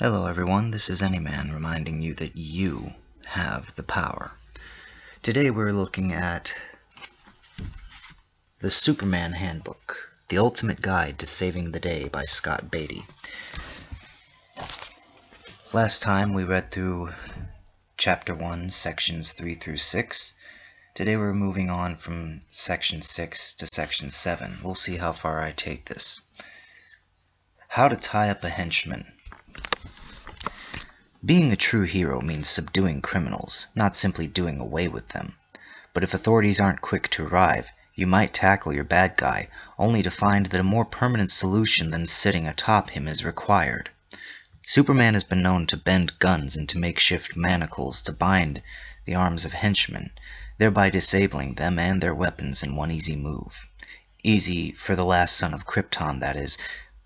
Hello everyone, this is Anyman reminding you that you have the power. Today we're looking at the Superman Handbook, the Ultimate Guide to Saving the Day by Scott Beatty. Last time we read through Chapter 1, Sections 3 through 6. Today we're moving on from Section 6 to Section 7. We'll see how far I take this. How to tie up a henchman. Being a true hero means subduing criminals, not simply doing away with them. But if authorities aren't quick to arrive, you might tackle your bad guy, only to find that a more permanent solution than sitting atop him is required. Superman has been known to bend guns into makeshift manacles to bind the arms of henchmen, thereby disabling them and their weapons in one easy move. Easy for the last son of Krypton, that is.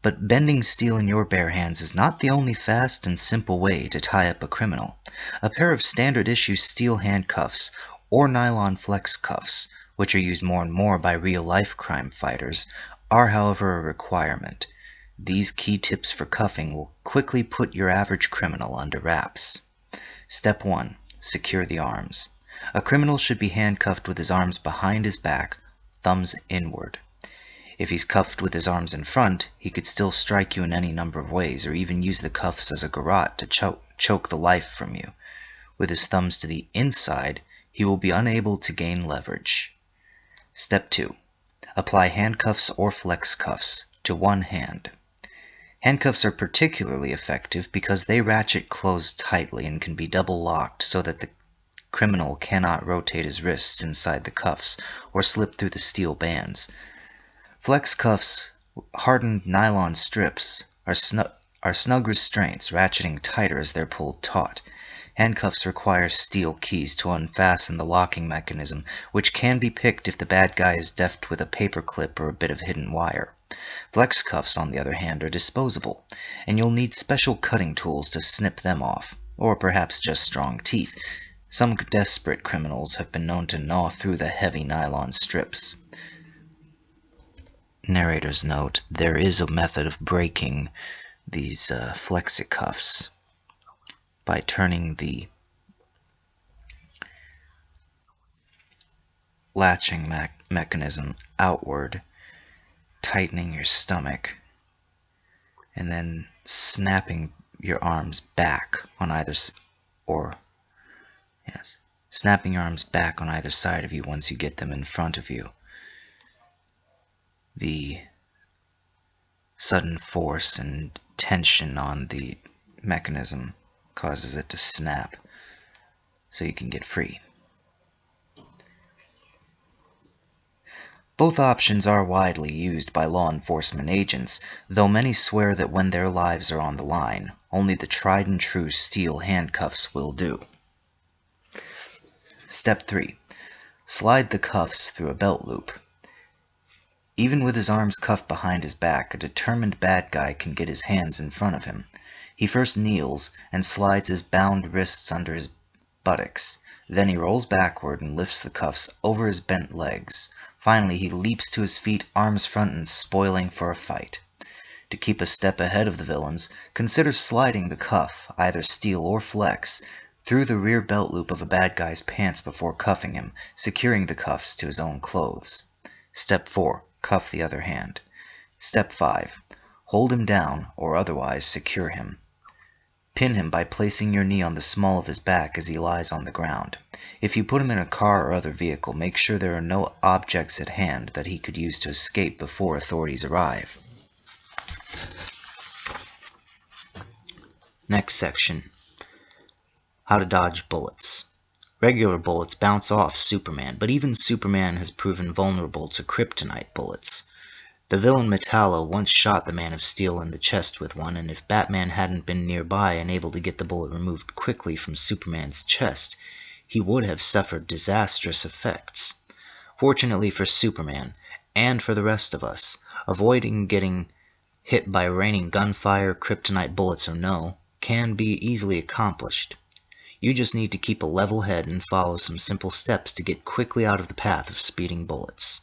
But bending steel in your bare hands is not the only fast and simple way to tie up a criminal. A pair of standard-issue steel handcuffs or nylon flex cuffs, which are used more and more by real-life crime fighters, are however a requirement. These key tips for cuffing will quickly put your average criminal under wraps. Step 1. Secure the arms. A criminal should be handcuffed with his arms behind his back, thumbs inward. If he's cuffed with his arms in front, he could still strike you in any number of ways, or even use the cuffs as a garrote to choke the life from you. With his thumbs to the inside, he will be unable to gain leverage. Step 2. Apply handcuffs or flex cuffs to one hand. Handcuffs are particularly effective because they ratchet closed tightly and can be double locked so that the criminal cannot rotate his wrists inside the cuffs or slip through the steel bands. Flex cuffs, hardened nylon strips, are snug restraints, ratcheting tighter as they're pulled taut. Handcuffs require steel keys to unfasten the locking mechanism, which can be picked if the bad guy is deft with a paper clip or a bit of hidden wire. Flex cuffs, on the other hand, are disposable, and you'll need special cutting tools to snip them off, or perhaps just strong teeth. Some desperate criminals have been known to gnaw through the heavy nylon strips. Narrator's note, there is a method of breaking these flexicuffs by turning the latching mechanism outward, tightening your stomach, and then snapping your arms back on either snapping your arms back on either side of you once you get them in front of you. The sudden force and tension on the mechanism causes it to snap, so you can get free. Both options are widely used by law enforcement agents, though many swear that when their lives are on the line, only the tried and true steel handcuffs will do. Step 3. Slide the cuffs through a belt loop. Even with his arms cuffed behind his back, a determined bad guy can get his hands in front of him. He first kneels and slides his bound wrists under his buttocks. Then he rolls backward and lifts the cuffs over his bent legs. Finally, he leaps to his feet, arms front and spoiling for a fight. To keep a step ahead of the villains, consider sliding the cuff, either steel or flex, through the rear belt loop of a bad guy's pants before cuffing him, securing the cuffs to his own clothes. Step 4. Cuff the other hand. Step 5. Hold him down or otherwise secure him. Pin him by placing your knee on the small of his back as he lies on the ground. If you put him in a car or other vehicle, make sure there are no objects at hand that he could use to escape before authorities arrive. Next section. How to dodge bullets. Regular bullets bounce off Superman, but even Superman has proven vulnerable to kryptonite bullets. The villain Metallo once shot the Man of Steel in the chest with one, and if Batman hadn't been nearby and able to get the bullet removed quickly from Superman's chest, he would have suffered disastrous effects. Fortunately for Superman, and for the rest of us, avoiding getting hit by raining gunfire, kryptonite bullets or no, can be easily accomplished. You just need to keep a level head and follow some simple steps to get quickly out of the path of speeding bullets.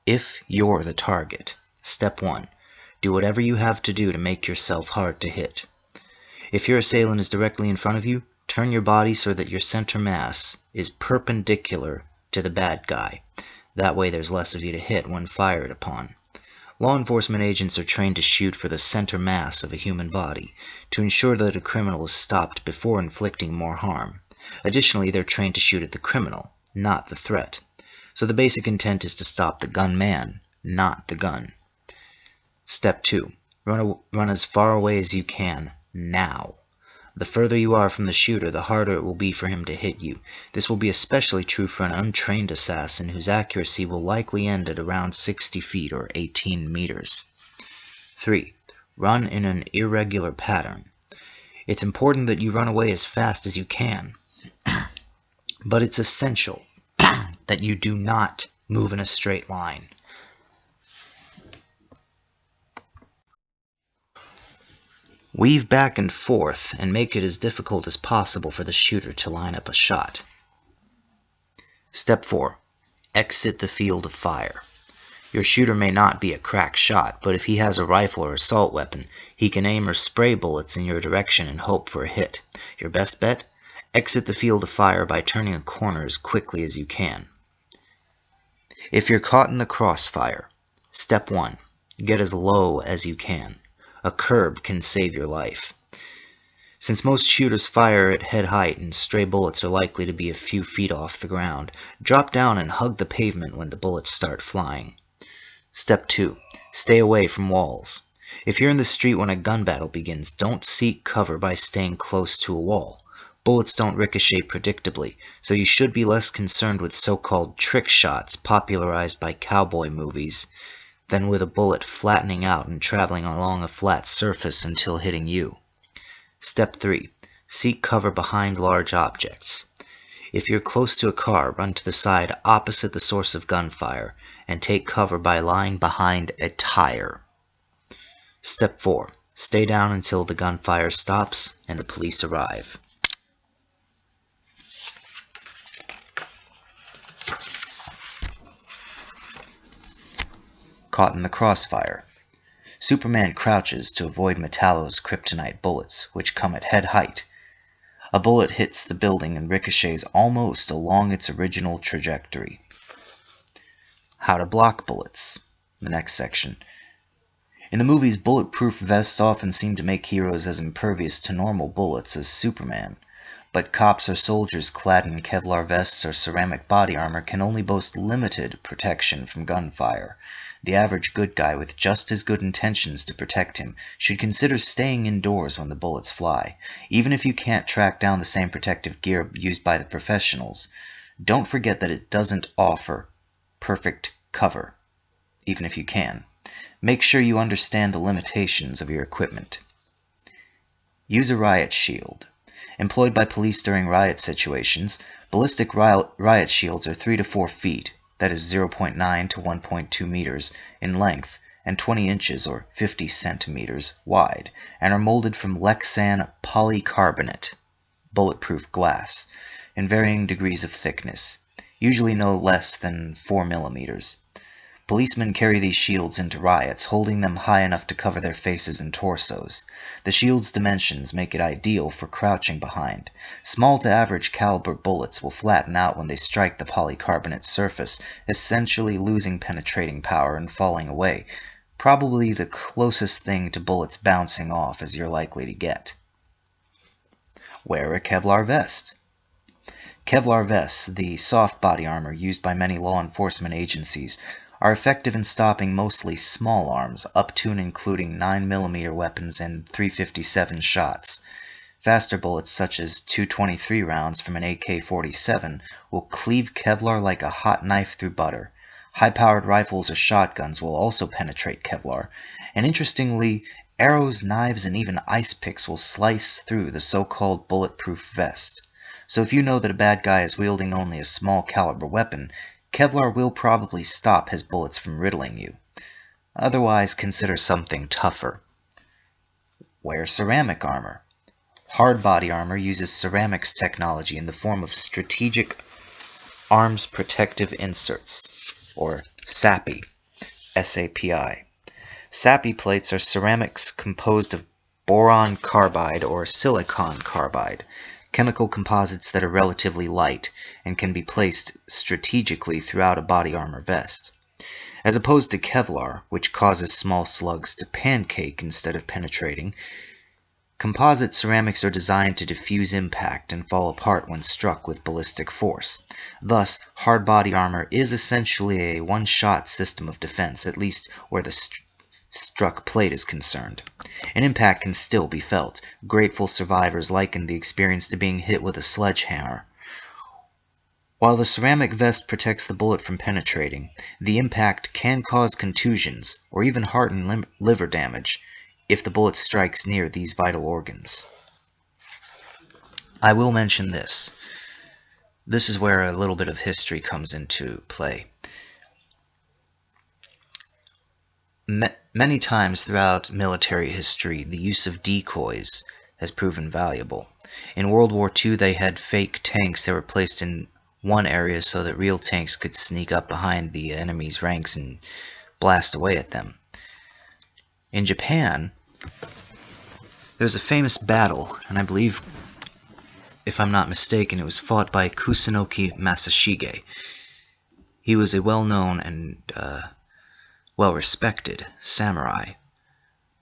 If you're the target, step 1. Do whatever you have to do to make yourself hard to hit. If your assailant is directly in front of you, turn your body so that your center mass is perpendicular to the bad guy. That way there's less of you to hit when fired upon. Law enforcement agents are trained to shoot for the center mass of a human body to ensure that a criminal is stopped before inflicting more harm. Additionally, they're trained to shoot at the criminal, not the threat. So the basic intent is to stop the gunman, not the gun. Step 2. Run as far away as you can, now. The further you are from the shooter, the harder it will be for him to hit you. This will be especially true for an untrained assassin whose accuracy will likely end at around 60 feet or 18 meters. 3. Run in an irregular pattern. It's important that you run away as fast as you can, but it's essential that you do not move in a straight line. Weave back and forth and make it as difficult as possible for the shooter to line up a shot. Step 4. Exit the field of fire. Your shooter may not be a crack shot, but if he has a rifle or assault weapon, he can aim or spray bullets in your direction and hope for a hit. Your best bet? Exit the field of fire by turning a corner as quickly as you can. If you're caught in the crossfire, Step 1. Get as low as you can. A curb can save your life. Since most shooters fire at head height and stray bullets are likely to be a few feet off the ground, drop down and hug the pavement when the bullets start flying. Step 2. Stay away from walls. If you're in the street when a gun battle begins, don't seek cover by staying close to a wall. Bullets don't ricochet predictably, so you should be less concerned with so-called trick shots popularized by cowboy movies than with a bullet flattening out and traveling along a flat surface until hitting you. Step 3. Seek cover behind large objects. If you're close to a car, run to the side opposite the source of gunfire and take cover by lying behind a tire. Step 4. Stay down until the gunfire stops and the police arrive. Caught in the crossfire. Superman crouches to avoid Metallo's kryptonite bullets, which come at head height. A bullet hits the building and ricochets almost along its original trajectory. How to block bullets. The next section. In the movies, bulletproof vests often seem to make heroes as impervious to normal bullets as Superman. But cops or soldiers clad in Kevlar vests or ceramic body armor can only boast limited protection from gunfire. The average good guy with just as good intentions to protect him should consider staying indoors when the bullets fly, even if you can't track down the same protective gear used by the professionals. Don't forget that it doesn't offer perfect cover, even if you can. Make sure you understand the limitations of your equipment. Use a riot shield. Employed by police during riot situations, ballistic riot shields are 3 to 4 feet, that is 0.9 to 1.2 meters, in length, and 20 inches or 50 centimeters wide, and are molded from Lexan polycarbonate, bulletproof glass, in varying degrees of thickness, usually no less than 4 millimeters. Policemen carry these shields into riots, holding them high enough to cover their faces and torsos. The shield's dimensions make it ideal for crouching behind. Small to average caliber bullets will flatten out when they strike the polycarbonate surface, essentially losing penetrating power and falling away, probably the closest thing to bullets bouncing off as you're likely to get. Wear a Kevlar vest. Kevlar vests, the soft body armor used by many law enforcement agencies, are effective in stopping mostly small arms, up to and including 9mm weapons and .357 shots. Faster bullets such as .223 rounds from an AK-47 will cleave Kevlar like a hot knife through butter. High-powered rifles or shotguns will also penetrate Kevlar, and interestingly, arrows, knives, and even ice picks will slice through the so-called bulletproof vest. So if you know that a bad guy is wielding only a small caliber weapon, Kevlar will probably stop his bullets from riddling you. Otherwise, consider something tougher. Wear ceramic armor. Hard body armor uses ceramics technology in the form of strategic arms protective inserts, or SAPI, S-A-P-I. SAPI plates are ceramics composed of boron carbide or silicon carbide, chemical composites that are relatively light and can be placed strategically throughout a body armor vest. As opposed to Kevlar, which causes small slugs to pancake instead of penetrating, composite ceramics are designed to diffuse impact and fall apart when struck with ballistic force. Thus, hard body armor is essentially a one-shot system of defense, at least where the struck plate is concerned. An impact can still be felt. Grateful survivors liken the experience to being hit with a sledgehammer. While the ceramic vest protects the bullet from penetrating, the impact can cause contusions or even heart and liver damage if the bullet strikes near these vital organs. I will mention this. This is where a little bit of history comes into play. Many times throughout military history, the use of decoys has proven valuable. In World War II, they had fake tanks that were placed in one area so that real tanks could sneak up behind the enemy's ranks and blast away at them. In Japan, there was a famous battle, and I believe, if I'm not mistaken, it was fought by Kusunoki Masashige. He was a well-known and well-respected samurai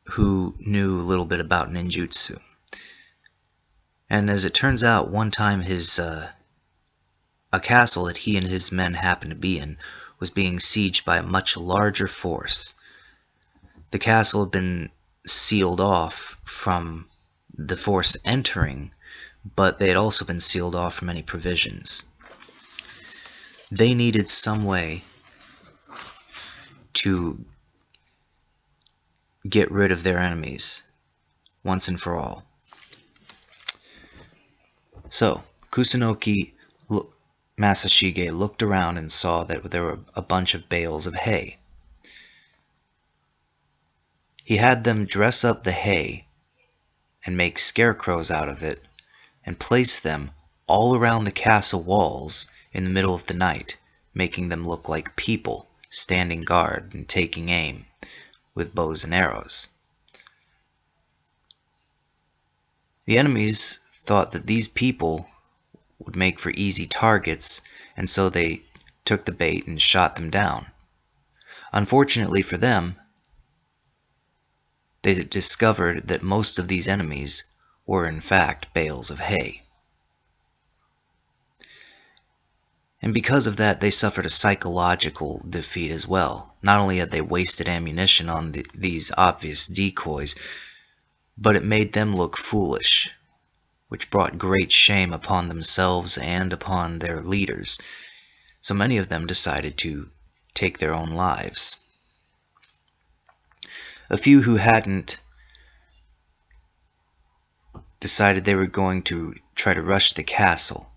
who knew a little bit about ninjutsu. And as it turns out, one time a castle that he and his men happened to be in was being sieged by a much larger force. The castle had been sealed off from the force entering, but they had also been sealed off from any provisions. They needed some way to get rid of their enemies once and for all. So, Kusunoki Masashige looked around and saw that there were a bunch of bales of hay. He had them dress up the hay and make scarecrows out of it and place them all around the castle walls in the middle of the night, making them look like people standing guard and taking aim with bows and arrows. The enemies thought that these people would make for easy targets, and so they took the bait and shot them down. Unfortunately for them, they discovered that most of these enemies were in fact bales of hay. And because of that, they suffered a psychological defeat as well. Not only had they wasted ammunition on these obvious decoys, but it made them look foolish, which brought great shame upon themselves and upon their leaders. So many of them decided to take their own lives. A few who hadn't decided they were going to try to rush the castle.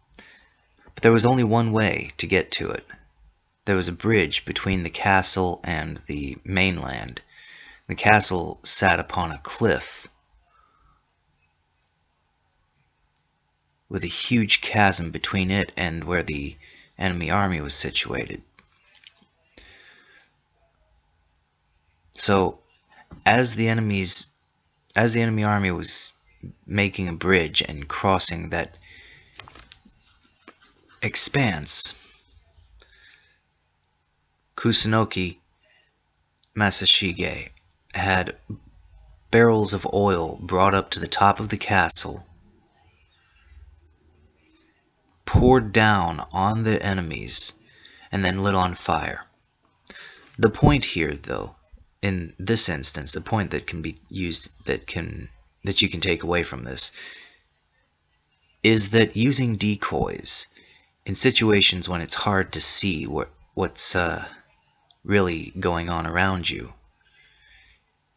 But there was only one way to get to it. There was a bridge between the castle and the mainland. The castle sat upon a cliff with a huge chasm between it and where the enemy army was situated. So, as the enemy army was making a bridge and crossing that expanse, Kusunoki Masashige had barrels of oil brought up to the top of the castle, poured down on the enemies, and then lit on fire. The point here, though, in this instance, the point that can be used, that you can take away from this, is that using decoys in situations when it's hard to see what's really going on around you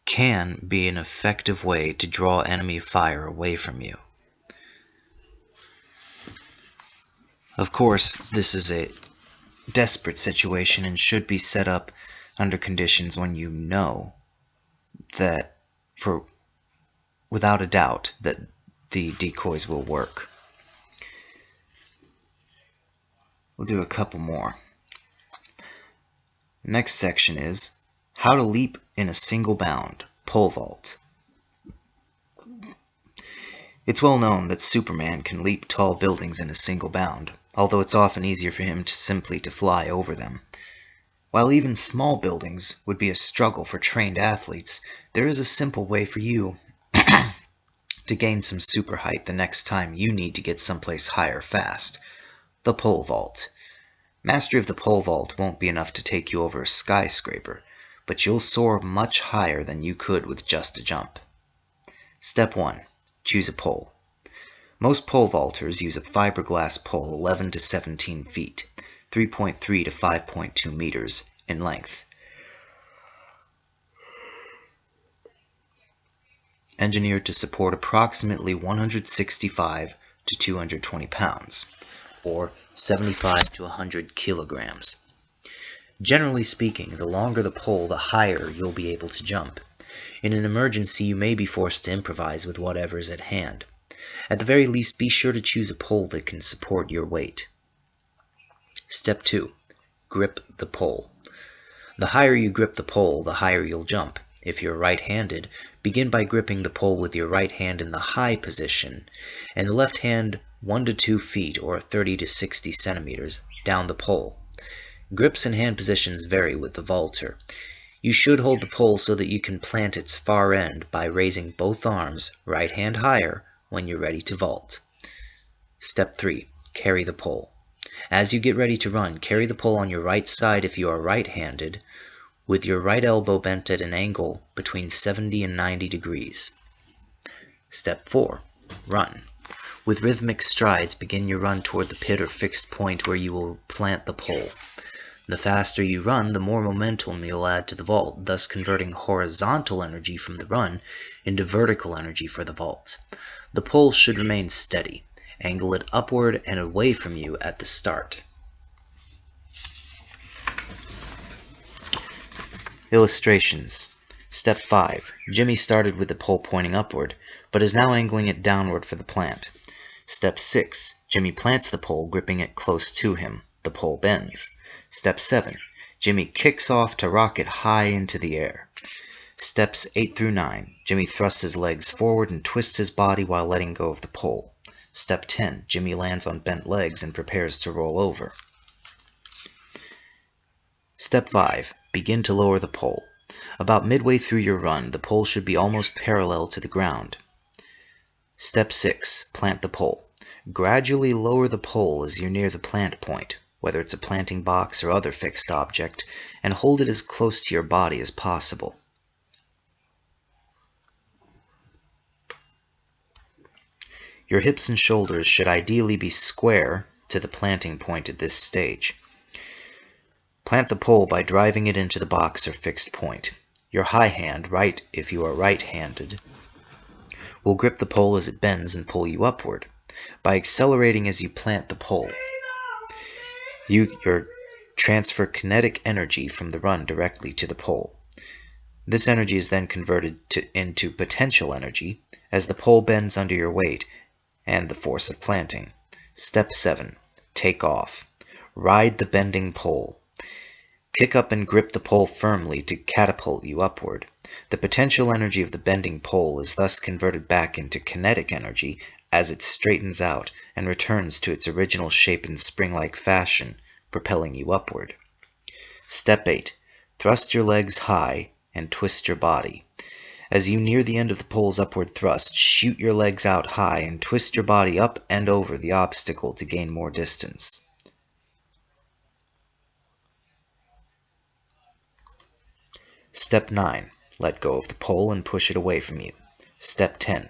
can be an effective way to draw enemy fire away from you. Of course, this is a desperate situation and should be set up under conditions when you know that, without a doubt, that the decoys will work. We'll do a couple more. The next section is how to leap in a single bound, pole vault. It's well known that Superman can leap tall buildings in a single bound, although it's often easier for him to simply fly over them. While even small buildings would be a struggle for trained athletes, there is a simple way for you to gain some super height the next time you need to get someplace higher fast. The pole vault. Mastery of the pole vault won't be enough to take you over a skyscraper, but you'll soar much higher than you could with just a jump. Step 1. Choose a pole. Most pole vaulters use a fiberglass pole 11 to 17 feet, 3.3 to 5.2 meters in length. Engineered to support approximately 165 to 220 pounds, or 75 to 100 kilograms. Generally speaking, the longer the pole, the higher you'll be able to jump. In an emergency, you may be forced to improvise with whatever's at hand. At the very least, be sure to choose a pole that can support your weight. Step 2. Grip the pole. The higher you grip the pole, the higher you'll jump. If you're right-handed, begin by gripping the pole with your right hand in the high position, and the left hand 1 to 2 feet or 30 to 60 centimeters down the pole. Grips and hand positions vary with the vaulter. You should hold the pole so that you can plant its far end by raising both arms, right hand higher, when you're ready to vault. Step 3. Carry the pole. As you get ready to run, carry the pole on your right side if you are right-handed, with your right elbow bent at an angle between 70 and 90 degrees. Step 4. Run. With rhythmic strides, begin your run toward the pit or fixed point where you will plant the pole. The faster you run, the more momentum you'll add to the vault, thus converting horizontal energy from the run into vertical energy for the vault. The pole should remain steady. Angle it upward and away from you at the start. Illustrations. Step 5. Jimmy started with the pole pointing upward, but is now angling it downward for the plant. Step 6. Jimmy plants the pole, gripping it close to him. The pole bends. Step 7. Jimmy kicks off to rocket high into the air. Steps 8 through 9. Jimmy thrusts his legs forward and twists his body while letting go of the pole. Step 10. Jimmy lands on bent legs and prepares to roll over. Step 5. Begin to lower the pole. About midway through your run, the pole should be almost parallel to the ground. Step 6. Plant the pole. Gradually lower the pole as you're near the plant point, whether it's a planting box or other fixed object, and hold it as close to your body as possible. Your hips and shoulders should ideally be square to the planting point at this stage. Plant the pole by driving it into the box or fixed point. Your high hand, right if you are right-handed, will grip the pole as it bends and pull you upward. By accelerating as you plant the pole, you transfer kinetic energy from the run directly to the pole. This energy is then converted into potential energy as the pole bends under your weight and the force of planting. Step 7. Take off. Ride the bending pole. Pick up and grip the pole firmly to catapult you upward. The potential energy of the bending pole is thus converted back into kinetic energy as it straightens out and returns to its original shape in spring-like fashion, propelling you upward. Step 8. Thrust your legs high and twist your body. As you near the end of the pole's upward thrust, shoot your legs out high and twist your body up and over the obstacle to gain more distance. Step 9. Let go of the pole and push it away from you. Step 10.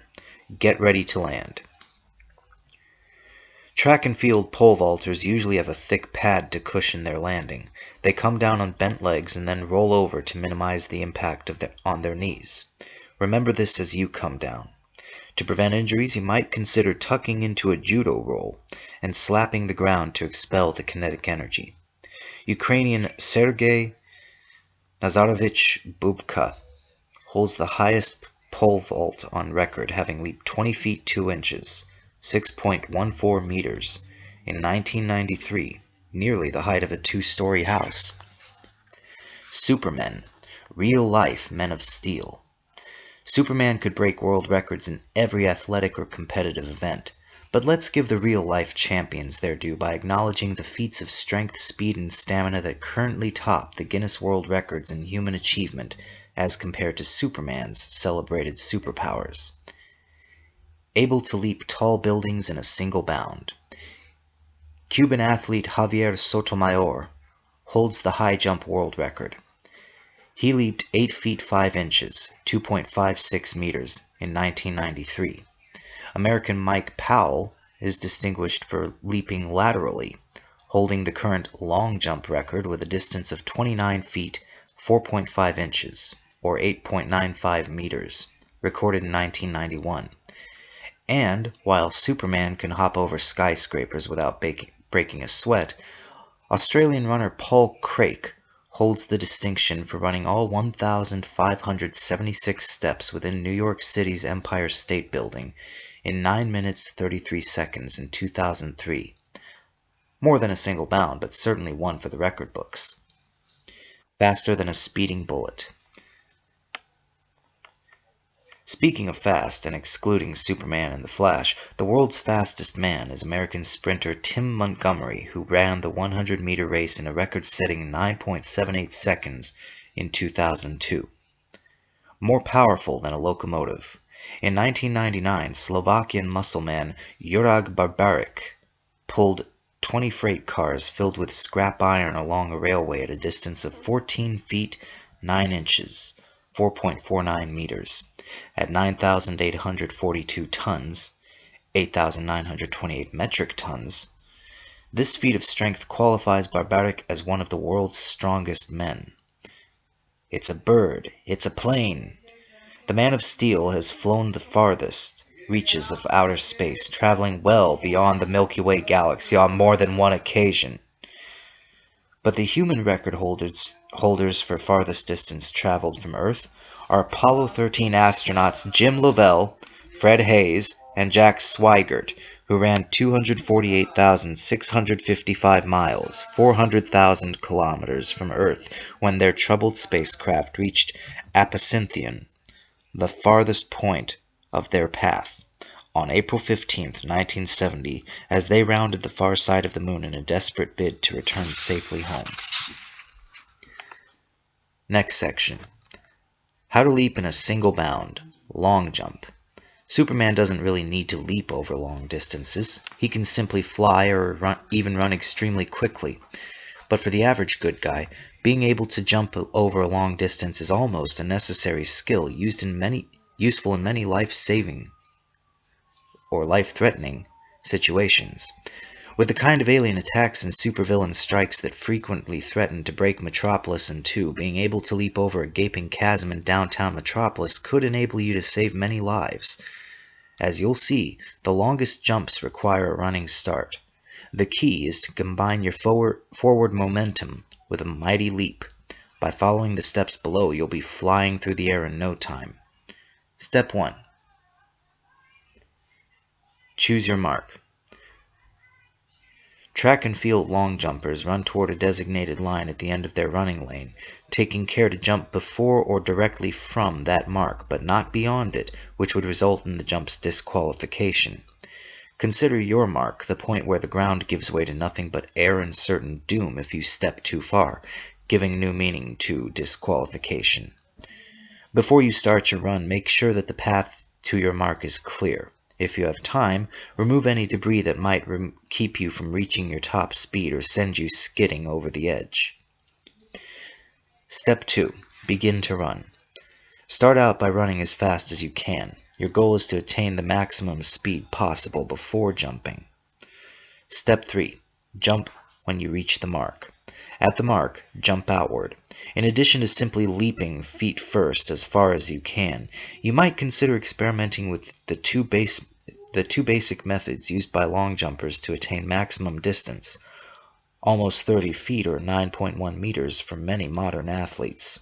Get ready to land. Track and field pole vaulters usually have a thick pad to cushion their landing. They come down on bent legs and then roll over to minimize the impact on their knees. Remember this as you come down. To prevent injuries, you might consider tucking into a judo roll and slapping the ground to expel the kinetic energy. Ukrainian Sergei Nazarovich Bubka holds the highest pole vault on record, having leaped 20 feet 2 inches, 6.14 meters, in 1993, nearly the height of a 2-story house. Supermen, real-life men of steel. Superman could break world records in every athletic or competitive event, but let's give the real-life champions their due by acknowledging the feats of strength, speed, and stamina that currently top the Guinness World Records in human achievement as compared to Superman's celebrated superpowers. Able to leap tall buildings in a single bound. Cuban athlete Javier Sotomayor holds the high jump world record. He leaped 8 feet 5 inches, 2.56 meters, in 1993. American Mike Powell is distinguished for leaping laterally, holding the current long jump record with a distance of 29 feet, 4.5 inches, or 8.95 meters, recorded in 1991. And while Superman can hop over skyscrapers without breaking a sweat, Australian runner Paul Craik holds the distinction for running all 1,576 steps within New York City's Empire State Building in 9 minutes 33 seconds in 2003. More than a single bound, but certainly one for the record books. Faster than a speeding bullet. Speaking of fast, and excluding Superman and the Flash, the world's fastest man is American sprinter Tim Montgomery, who ran the 100-meter race in a record-setting 9.78 seconds in 2002. More powerful than a locomotive. In 1999, Slovakian muscle man Juraj Barbaric pulled 20 freight cars filled with scrap iron along a railway at a distance of 14 feet 9 inches, 4.49 meters, at 9,842 tons, 8,928 metric tons. This feat of strength qualifies Barbaric as one of the world's strongest men. It's a bird. It's a plane. The Man of Steel has flown the farthest reaches of outer space, traveling well beyond the Milky Way galaxy on more than one occasion. But the human record holders for farthest distance traveled from Earth are Apollo 13 astronauts Jim Lovell, Fred Hayes, and Jack Swigert, who ran 248,655 miles, 400,000 kilometers from Earth when their troubled spacecraft reached Apocynthion, the farthest point of their path, on April 15, 1970, as they rounded the far side of the moon in a desperate bid to return safely home. Next section. How to leap in a single bound. Long jump. Superman doesn't really need to leap over long distances. He can simply fly or even run extremely quickly. But for the average good guy, being able to jump over a long distance is almost a necessary skill useful in many life-saving or life-threatening situations. With the kind of alien attacks and supervillain strikes that frequently threaten to break Metropolis in two, being able to leap over a gaping chasm in downtown Metropolis could enable you to save many lives. As you'll see, the longest jumps require a running start. The key is to combine your forward momentum with a mighty leap. By following the steps below, you'll be flying through the air in no time. Step 1. Choose your mark. Track and field long jumpers run toward a designated line at the end of their running lane, taking care to jump before or directly from that mark, but not beyond it, which would result in the jump's disqualification. Consider your mark the point where the ground gives way to nothing but air and certain doom if you step too far, giving new meaning to disqualification. Before you start your run, make sure that the path to your mark is clear. If you have time, remove any debris that might keep you from reaching your top speed or send you skidding over the edge. Step 2. Begin to run. Start out by running as fast as you can. Your goal is to attain the maximum speed possible before jumping. Step 3. Jump when you reach the mark. At the mark, jump outward. In addition to simply leaping feet first as far as you can, you might consider experimenting with the two basic methods used by long jumpers to attain maximum distance, almost 30 feet or 9.1 meters for many modern athletes.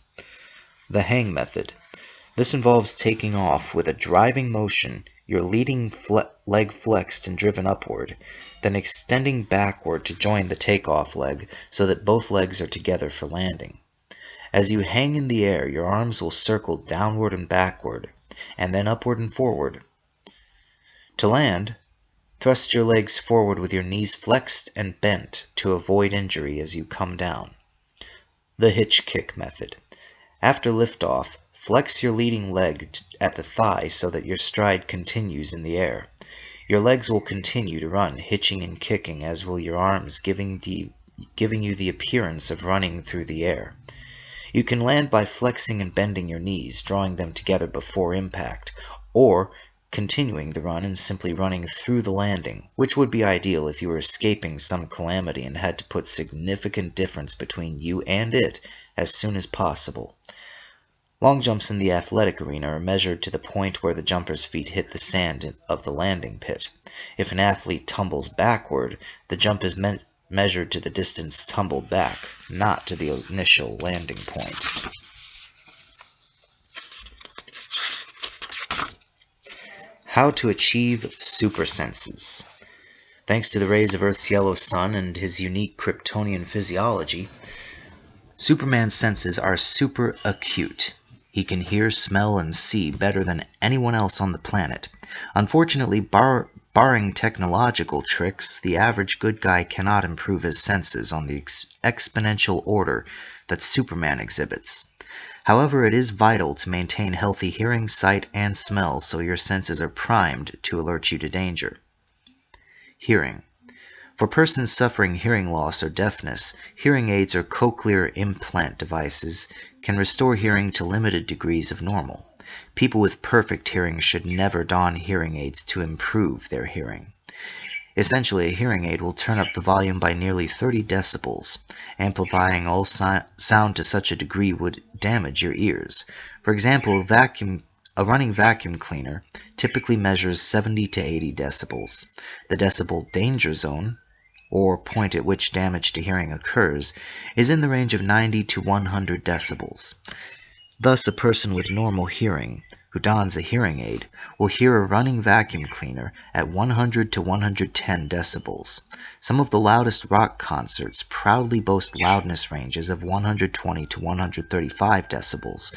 The hang method. This involves taking off with a driving motion, your leading leg flexed and driven upward, then extending backward to join the takeoff leg so that both legs are together for landing. As you hang in the air, your arms will circle downward and backward. and then upward and forward. To land, thrust your legs forward with your knees flexed and bent to avoid injury as you come down. The hitch kick method. After liftoff, flex your leading leg at the thigh so that your stride continues in the air. Your legs will continue to run, hitching and kicking, as will your arms, giving you the appearance of running through the air. You can land by flexing and bending your knees, drawing them together before impact, or continuing the run and simply running through the landing, which would be ideal if you were escaping some calamity and had to put significant difference between you and it as soon as possible. Long jumps in the athletic arena are measured to the point where the jumper's feet hit the sand of the landing pit. If an athlete tumbles backward, the jump is measured to the distance tumbled back, not to the initial landing point. How to achieve super senses. Thanks to the rays of Earth's yellow sun and his unique Kryptonian physiology, Superman's senses are super acute. He can hear, smell, and see better than anyone else on the planet. Unfortunately, barring technological tricks, the average good guy cannot improve his senses on the exponential order that Superman exhibits. However, it is vital to maintain healthy hearing, sight, and smell so your senses are primed to alert you to danger. Hearing. For persons suffering hearing loss or deafness, hearing aids or cochlear implant devices can restore hearing to limited degrees of normal. People with perfect hearing should never don hearing aids to improve their hearing. Essentially, a hearing aid will turn up the volume by nearly 30 decibels. Amplifying all sound to such a degree would damage your ears. For example, a running vacuum cleaner typically measures 70 to 80 decibels. The decibel danger zone, or point at which damage to hearing occurs, is in the range of 90 to 100 decibels. Thus, a person with normal hearing who dons a hearing aid will hear a running vacuum cleaner at 100 to 110 decibels. Some of the loudest rock concerts proudly boast loudness ranges of 120 to 135 decibels,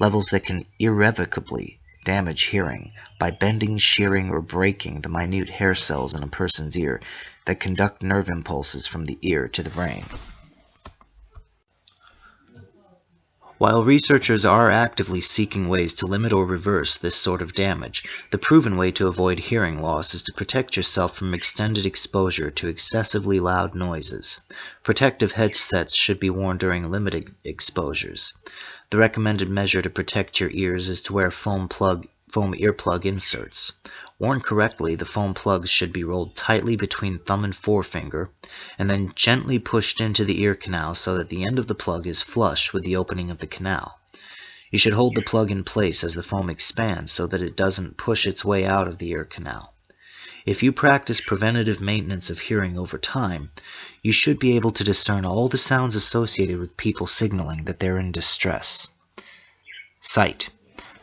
levels that can irrevocably damage hearing by bending, shearing, or breaking the minute hair cells in a person's ear that conduct nerve impulses from the ear to the brain. While researchers are actively seeking ways to limit or reverse this sort of damage, the proven way to avoid hearing loss is to protect yourself from extended exposure to excessively loud noises. Protective headsets should be worn during limited exposures. The recommended measure to protect your ears is to wear foam earplug inserts. Worn correctly, the foam plugs should be rolled tightly between thumb and forefinger, and then gently pushed into the ear canal so that the end of the plug is flush with the opening of the canal. You should hold the plug in place as the foam expands so that it doesn't push its way out of the ear canal. If you practice preventative maintenance of hearing over time, you should be able to discern all the sounds associated with people signaling that they're in distress. Sight.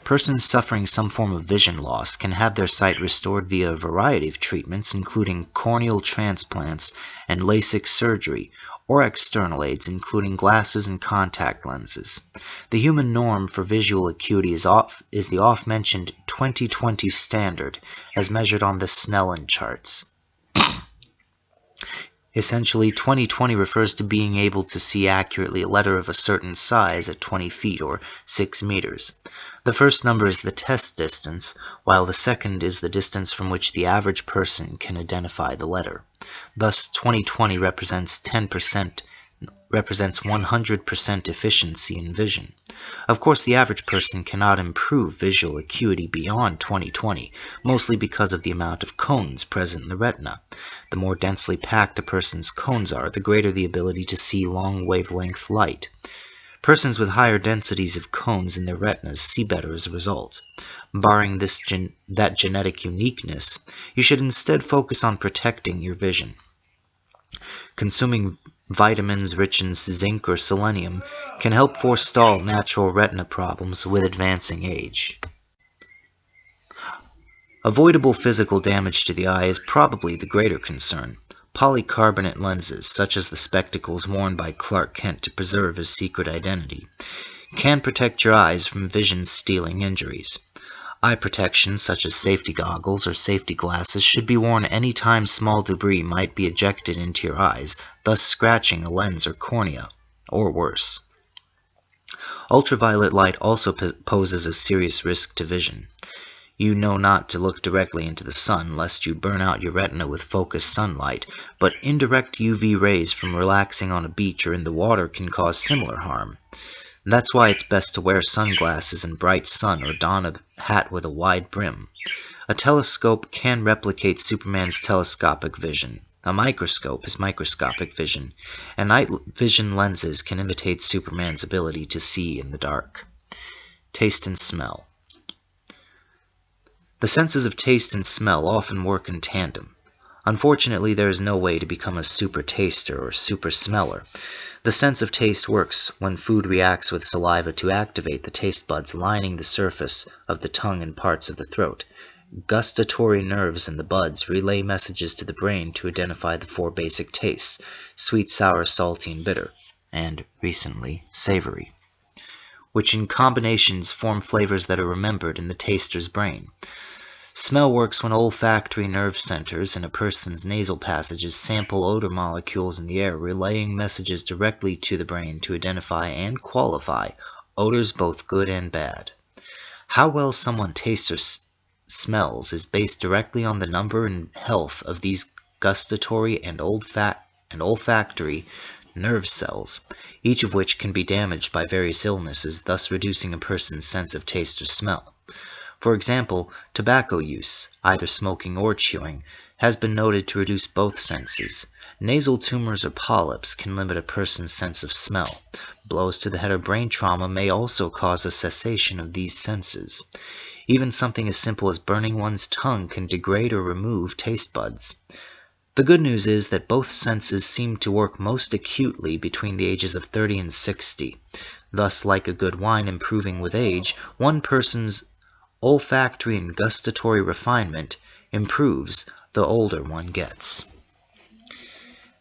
Persons suffering some form of vision loss can have their sight restored via a variety of treatments, including corneal transplants and LASIK surgery, or external aids, including glasses and contact lenses. The human norm for visual acuity is the oft-mentioned 20/20 standard, as measured on the Snellen charts. Essentially, 20/20 refers to being able to see accurately a letter of a certain size at 20 feet or 6 meters. The first number is the test distance, while the second is the distance from which the average person can identify the letter. Thus, 20/20 represents 100% efficiency in vision. Of course, the average person cannot improve visual acuity beyond 20/20, mostly because of the amount of cones present in the retina. The more densely packed a person's cones are, the greater the ability to see long wavelength light. Persons with higher densities of cones in their retinas see better as a result. Barring that genetic uniqueness, you should instead focus on protecting your vision. Consuming vitamins rich in zinc or selenium can help forestall natural retina problems with advancing age. Avoidable physical damage to the eye is probably the greater concern. Polycarbonate lenses, such as the spectacles worn by Clark Kent to preserve his secret identity, can protect your eyes from vision-stealing injuries. Eye protection, such as safety goggles or safety glasses, should be worn any time small debris might be ejected into your eyes, thus scratching a lens or cornea, or worse. Ultraviolet light also poses a serious risk to vision. You know not to look directly into the sun, lest you burn out your retina with focused sunlight, but indirect UV rays from relaxing on a beach or in the water can cause similar harm. That's why it's best to wear sunglasses in bright sun or don a hat with a wide brim. A telescope can replicate Superman's telescopic vision. A microscope is microscopic vision, and night vision lenses can imitate Superman's ability to see in the dark. Taste and smell. The senses of taste and smell often work in tandem. Unfortunately, there is no way to become a super taster or super smeller. The sense of taste works when food reacts with saliva to activate the taste buds lining the surface of the tongue and parts of the throat. Gustatory nerves in the buds relay messages to the brain to identify the 4 basic tastes: sweet, sour, salty, and bitter, and, recently, savory, which in combinations form flavors that are remembered in the taster's brain. Smell works when olfactory nerve centers in a person's nasal passages sample odor molecules in the air, relaying messages directly to the brain to identify and qualify odors both good and bad. How well someone tastes or smells is based directly on the number and health of these gustatory and olfactory nerve cells, each of which can be damaged by various illnesses, thus reducing a person's sense of taste or smell. For example, tobacco use, either smoking or chewing, has been noted to reduce both senses. Nasal tumors or polyps can limit a person's sense of smell. Blows to the head or brain trauma may also cause a cessation of these senses. Even something as simple as burning one's tongue can degrade or remove taste buds. The good news is that both senses seem to work most acutely between the ages of 30 and 60. Thus, like a good wine improving with age, one person's olfactory and gustatory refinement improves the older one gets.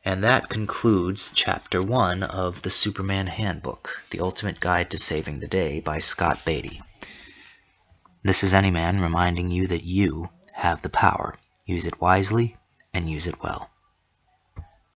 And that concludes Chapter 1 of the Superman Handbook, The Ultimate Guide to Saving the Day by Scott Beatty. This is Anyman reminding you that you have the power. Use it wisely and use it well.